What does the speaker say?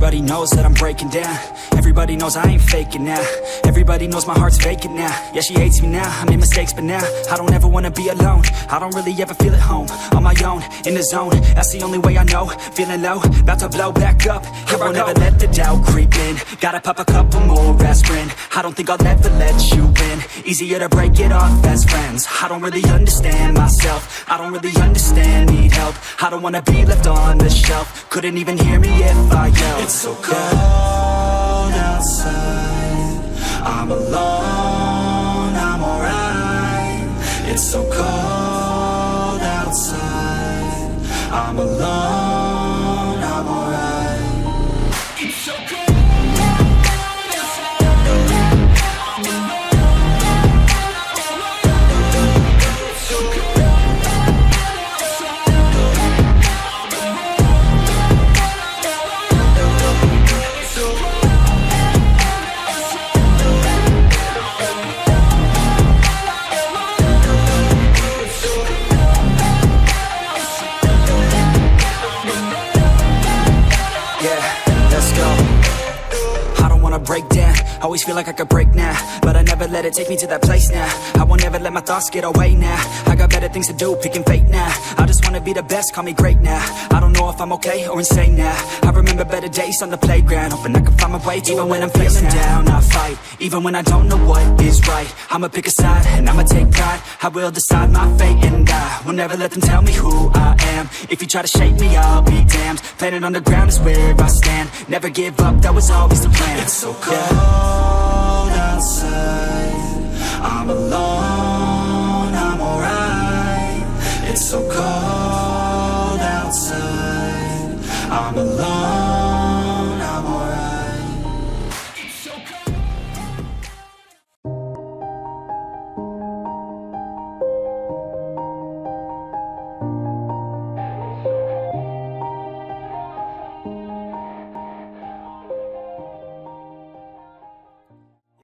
Everybody knows that I'm breaking down. Everybody knows I ain't faking now. Everybody knows my heart's vacant now. Yeah, she hates me now, I made mistakes, but now I don't ever wanna be alone. I don't really ever feel at home. On my own, in the zone, that's the only way I know. Feeling low, about to blow back up. Here I won't ever let the doubt creep in. Gotta pop a couple more aspirin. I don't think I'll ever let you in. Easier to break it off as friends. I don't really understand myself. I don't really understand, need help. I don't wanna be left on the shelf. Couldn't even hear me if I yelled. It's so cold outside, I'm alone, I'm alright. It's so cold outside, I'm alone, I'm alright. It's so cold. Break down, always feel like I could break now, but I never let it take me to that place now. I won't ever let my thoughts get away now. I got better things to do, picking fate now. I just wanna be the best, call me great now. I don't know if I'm okay or insane now. I remember better days on the playground, hoping I can find my way to even when I'm feeling down, I fight, even when I don't know what is right. I'ma pick a side, and I'ma take pride. I will decide my fate, and I will never let them tell me who I am. If you try to shape me, I'll be damned. Planet on the ground is where I stand. Never give up, that was always the plan. It's so cold outside, I'm alone.